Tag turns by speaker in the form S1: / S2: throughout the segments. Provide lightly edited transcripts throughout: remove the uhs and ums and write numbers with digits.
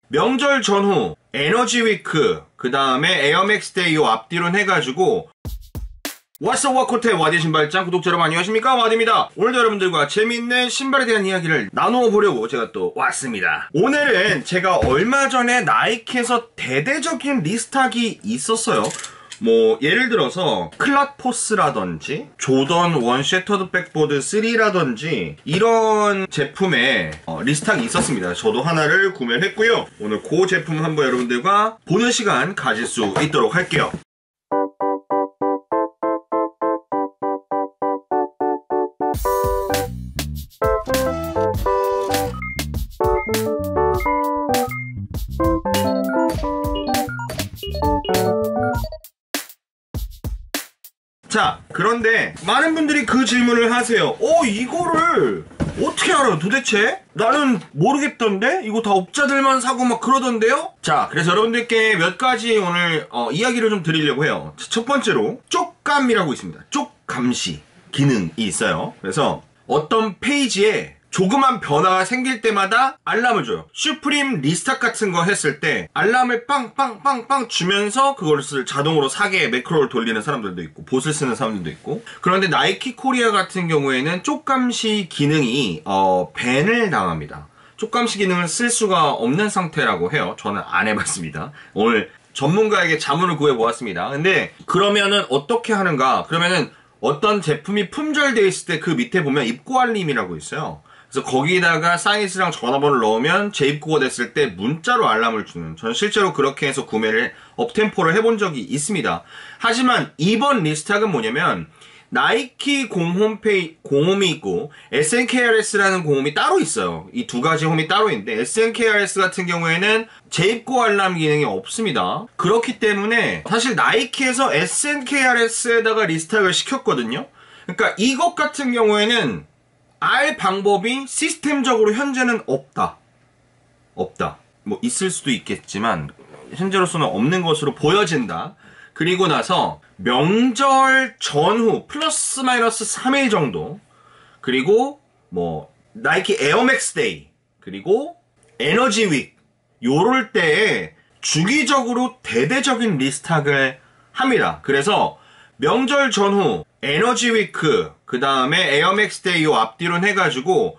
S1: 명절 전후 에너지 위크, 그 다음에 에어맥스 데이 요 앞뒤로 해가지고 What's up 와코테 와디 신발장 구독자 여러분 안녕하십니까, 와디입니다. 오늘도 여러분들과 재미있는 신발에 대한 이야기를 나누어 보려고 제가 또 왔습니다. 오늘은 제가 얼마 전에 나이키에서 대대적인 리스탁이 있었어요. 뭐 예를 들어서 클랏포스라든지 조던 1 셔터드 백보드 3라든지 이런 제품에 리스탁이 있었습니다. 저도 하나를 구매를 했고요. 오늘 그 제품 한번 여러분들과 보는 시간 가질 수 있도록 할게요. 자, 그런데 많은 분들이 그 질문을 하세요. 이거를 어떻게 알아요 도대체? 나는 모르겠던데? 이거 다 업자들만 사고 막 그러던데요? 자, 그래서 여러분들께 몇 가지 오늘 이야기를 좀 드리려고 해요. 첫 번째로 쪽감이라고 있습니다. 쪽감시 기능이 있어요. 그래서 어떤 페이지에 조그만 변화가 생길 때마다 알람을 줘요. 슈프림 리스탁 같은 거 했을 때 알람을 빵빵빵빵 주면서 그것을 자동으로 사게 매크로를 돌리는 사람들도 있고 봇을 쓰는 사람들도 있고. 그런데 나이키 코리아 같은 경우에는 쪽감시 기능이 밴을 당합니다. 쪽감시 기능을 쓸 수가 없는 상태라고 해요. 저는 안 해봤습니다. 오늘 전문가에게 자문을 구해보았습니다. 근데 그러면은 어떻게 하는가? 그러면은 어떤 제품이 품절되어 있을 때 그 밑에 보면 입고 알림이라고 있어요. 그래서 거기다가 사이즈랑 전화번호를 넣으면 재입고가 됐을 때 문자로 알람을 주는, 저는 실제로 그렇게 해서 구매를 업템포를 해본 적이 있습니다. 하지만 이번 리스탁은 뭐냐면 나이키 공홈이 있고 SNKRS라는 공홈이 따로 있어요. 이 두 가지 홈이 따로 있는데 SNKRS 같은 경우에는 재입고 알람 기능이 없습니다. 그렇기 때문에 사실 나이키에서 SNKRS에다가 리스탁을 시켰거든요. 그러니까 이것 같은 경우에는 알 방법이 시스템적으로 현재는 없다. 뭐 있을 수도 있겠지만 현재로서는 없는 것으로 보여진다. 그리고 나서 명절 전후 플러스 마이너스 3일 정도, 그리고 뭐 나이키 에어맥스 데이, 그리고 에너지 윅 요럴 때에 주기적으로 대대적인 리스탁을 합니다. 그래서 명절 전후 에너지 위크, 그 다음에 에어맥스 데이 요 앞뒤로 해가지고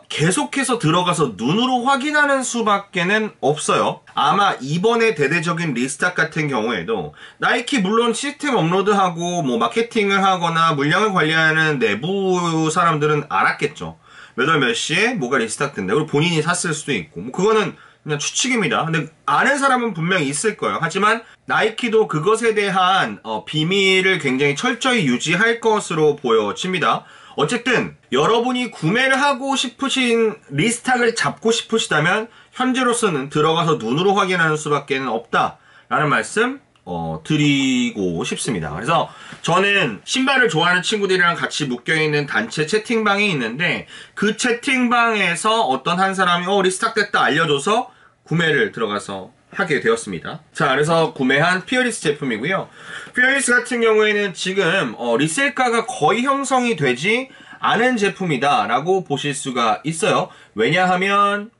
S1: 계속해서 들어가서 눈으로 확인하는 수밖에는 없어요. 아마 이번에 대대적인 리스탁 같은 경우에도 나이키 물론 시스템 업로드하고 뭐 마케팅을 하거나 물량을 관리하는 내부 사람들은 알았겠죠. 몇 월 몇 시에 뭐가 리스탁 된다. 그리고 본인이 샀을 수도 있고, 뭐 그거는 그냥 추측입니다. 근데 아는 사람은 분명히 있을 거예요. 하지만 나이키도 그것에 대한 비밀을 굉장히 철저히 유지할 것으로 보여집니다. 어쨌든 여러분이 구매를 하고 싶으신 리스탁을 잡고 싶으시다면 현재로서는 들어가서 눈으로 확인하는 수밖에 없다라는 말씀 드리고 싶습니다. 그래서 저는 신발을 좋아하는 친구들이랑 같이 묶여있는 단체 채팅방이 있는데 그 채팅방에서 어떤 한 사람이 리스탁 됐다 알려줘서 구매를 들어가서 하게 되었습니다. 자, 그래서 구매한 피어리스 제품이고요. 피어리스 같은 경우에는 지금 리셀가가 거의 형성이 되지 않은 제품이다 라고 보실 수가 있어요. 왜냐하면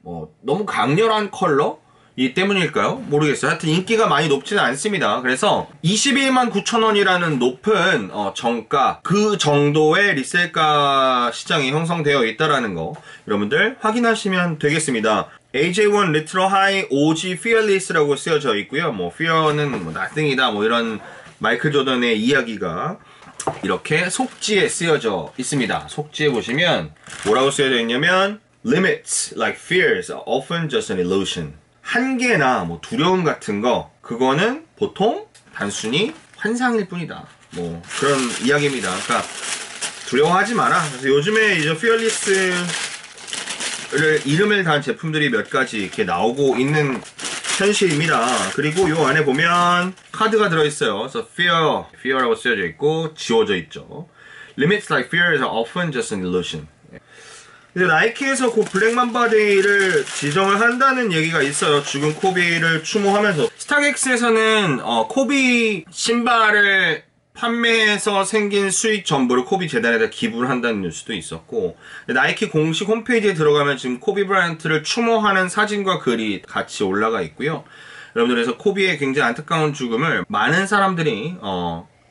S1: 너무 강렬한 컬러이기 때문일까요? 모르겠어요. 하여튼 인기가 많이 높지는 않습니다. 그래서 21만 9천원이라는 높은 정가, 그 정도의 리셀가 시장이 형성되어 있다는 거 여러분들 확인하시면 되겠습니다. AJ1 Retro High OG Fearless라고 쓰여져 있고요. 뭐 Fear는 nothing이다 뭐 이런 마이클 조던의 이야기가 이렇게 속지에 쓰여져 있습니다. 속지에 보시면 뭐라고 쓰여져 있냐면 Limits like fears are often just an illusion. 한계나 뭐 두려움 같은 거, 그거는 보통 단순히 환상일 뿐이다. 뭐 그런 이야기입니다. 그러니까 두려워하지 마라. 그래서 요즘에 이제 Fearless 이름을 단 제품들이 몇 가지 이렇게 나오고 있는 현실입니다. 그리고 요 안에 보면 카드가 들어있어요. 그래서 fear라고 쓰여져 있고 지워져 있죠. Limits like fears are often just an illusion. 이제 나이키에서 그 블랙맘바 데이를 지정을 한다는 얘기가 있어요. 죽은 코비를 추모하면서. 스타렉스에서는 코비 신발을 판매해서 생긴 수익 전부를 코비 재단에다 기부를 한다는 뉴스도 있었고, 나이키 공식 홈페이지에 들어가면 지금 코비 브라이언트를 추모하는 사진과 글이 같이 올라가 있고요. 여러분들, 그래서 코비의 굉장히 안타까운 죽음을 많은 사람들이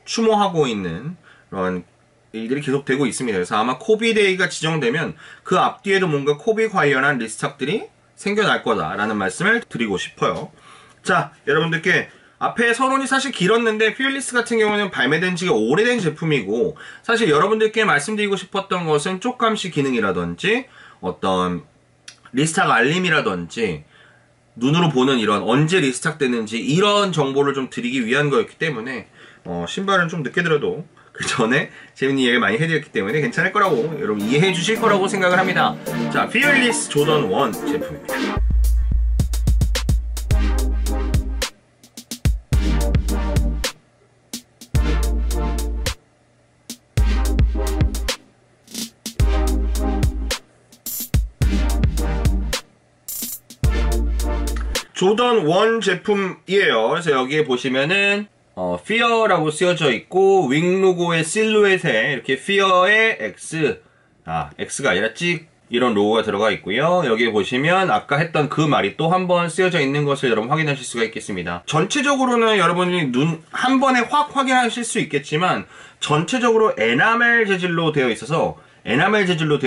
S1: 추모하고 있는 그런 일들이 계속되고 있습니다. 그래서 아마 코비데이가 지정되면 그 앞뒤에도 뭔가 코비 관련한 리스탁들이 생겨날 거다라는 말씀을 드리고 싶어요. 자, 여러분들께 앞에 서론이 사실 길었는데 피어리스 같은 경우는 발매된 지가 오래된 제품이고, 사실 여러분들께 말씀드리고 싶었던 것은 쪽감시 기능이라든지 어떤 리스탁 알림이라든지 눈으로 보는 이런 언제 리스탁 되는지 이런 정보를 좀 드리기 위한 거였기 때문에 신발은 좀 늦게 들어도 그 전에 재밌는 이야기 많이 해드렸기 때문에 괜찮을 거라고, 여러분 이해해 주실 거라고 생각을 합니다. 자, 피어리스 조던 1 제품입니다. 조던 1 제품이에요. 그래서 여기에 보시면은 Fear라고 쓰여져 있고, 윙 로고의 실루엣에 이렇게 Fear의 X, X가 아니라 찍, 이런 로고가 들어가 있고요. 여기에 보시면 아까 했던 그 말이 또 한 번 쓰여져 있는 것을 여러분 확인하실 수가 있겠습니다. 전체적으로는 여러분이 눈 한 번에 확 확인하실 수 있겠지만, 전체적으로 에나멜 재질로 되어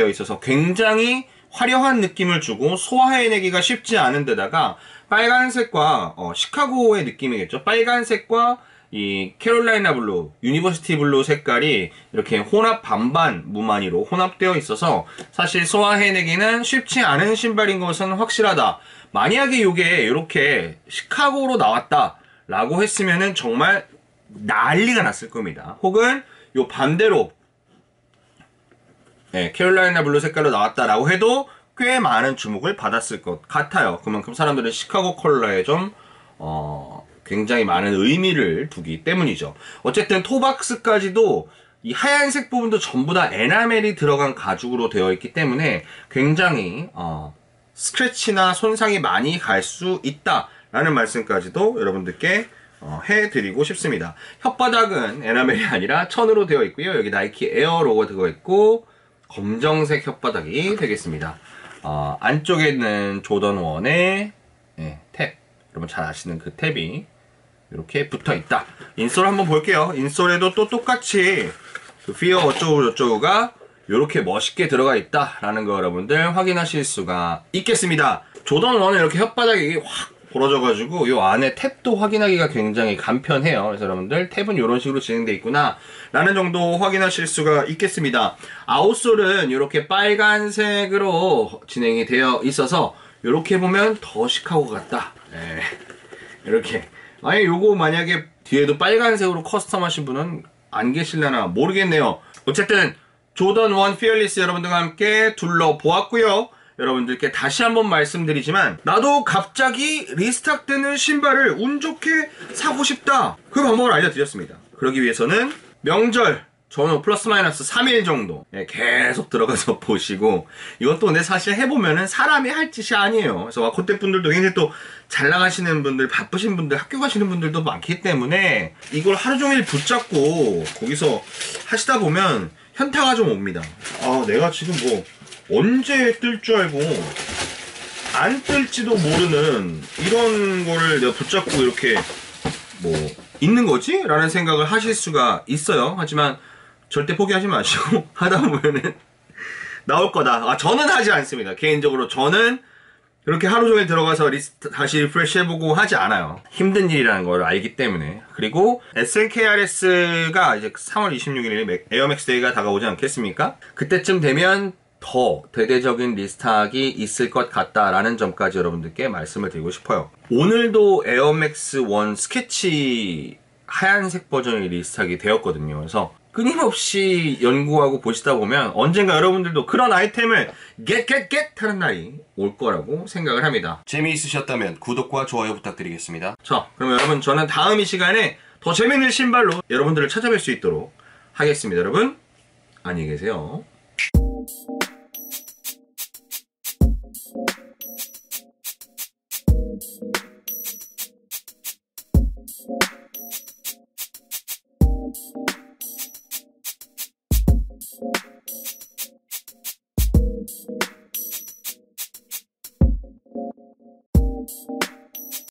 S1: 있어서 굉장히 화려한 느낌을 주고 소화해내기가 쉽지 않은 데다가 빨간색과 시카고의 느낌이겠죠. 빨간색과 이 캐롤라이나 블루, 유니버시티 블루 색깔이 이렇게 혼합 반반 무늬로 혼합되어 있어서 사실 소화해내기는 쉽지 않은 신발인 것은 확실하다. 만약에 이게 이렇게 시카고로 나왔다 라고 했으면은 정말 난리가 났을 겁니다. 혹은 요 반대로 캐롤라이나 블루 색깔로 나왔다라고 해도 꽤 많은 주목을 받았을 것 같아요. 그만큼 사람들은 시카고 컬러에 좀 굉장히 많은 의미를 두기 때문이죠. 어쨌든 토박스까지도 이 하얀색 부분도 전부 다 에나멜이 들어간 가죽으로 되어 있기 때문에 굉장히 스크래치나 손상이 많이 갈 수 있다라는 말씀까지도 여러분들께 해드리고 싶습니다. 혓바닥은 에나멜이 아니라 천으로 되어 있고요. 여기 나이키 에어 로고가 들어있고 검정색 혓바닥이 되겠습니다. 안쪽에는 조던 1의 탭, 여러분 잘 아시는 그 탭이 이렇게 붙어 있다. 인솔 한번 볼게요. 인솔에도 또 똑같이 그 피어 어쩌고 저쩌고가 이렇게 멋있게 들어가 있다라는 거 여러분들 확인하실 수가 있겠습니다. 조던 1은 이렇게 혓바닥이 확 벌어져가지고 이 안에 탭도 확인하기가 굉장히 간편해요. 그래서 여러분들 탭은 이런 식으로 진행되어 있구나 라는 정도 확인하실 수가 있겠습니다. 아웃솔은 이렇게 빨간색으로 진행이 되어 있어서 이렇게 보면 더 시카고 같다. 이렇게. 아니 요거 만약에 뒤에도 빨간색으로 커스텀 하신 분은 안 계실려나 모르겠네요. 어쨌든 조던 1 피어리스 여러분들과 함께 둘러보았고요. 여러분들께 다시 한번 말씀드리지만 나도 갑자기 리스탁되는 신발을 운 좋게 사고 싶다, 그 방법을 알려드렸습니다. 그러기 위해서는 명절 저는 플러스 마이너스 3일 정도 계속 들어가서 보시고, 이것도 근데 사실 해보면은 사람이 할 짓이 아니에요. 그래서 와코테 분들도 굉장히 또 잘 나가시는 분들, 바쁘신 분들, 학교 가시는 분들도 많기 때문에 이걸 하루 종일 붙잡고 거기서 하시다 보면 현타가 좀 옵니다. 내가 지금 뭐 언제 뜰 줄 알고 안 뜰지도 모르는 이런 거를 내가 붙잡고 이렇게 뭐 있는 거지? 라는 생각을 하실 수가 있어요. 하지만 절대 포기하지 마시고 하다 보면은 나올 거다. 저는 하지 않습니다. 개인적으로 저는 그렇게 하루 종일 들어가서 리스트 다시 리프레시 해보고 하지 않아요. 힘든 일이라는 걸 알기 때문에. 그리고 SNKRS가 이제 3월 26일에 에어맥스 데이가 다가오지 않겠습니까? 그때쯤 되면 더 대대적인 리스탁이 있을 것 같다라는 점까지 여러분들께 말씀을 드리고 싶어요. 오늘도 에어맥스 1 스케치 하얀색 버전이 리스탁이 되었거든요. 그래서 끊임없이 연구하고 보시다 보면 언젠가 여러분들도 그런 아이템을 get 하는 날이 올 거라고 생각을 합니다. 재미있으셨다면 구독과 좋아요 부탁드리겠습니다. 자, 그러면 여러분 저는 다음 이 시간에 더 재밌는 신발로 여러분들을 찾아뵐 수 있도록 하겠습니다. 여러분 안녕히 계세요.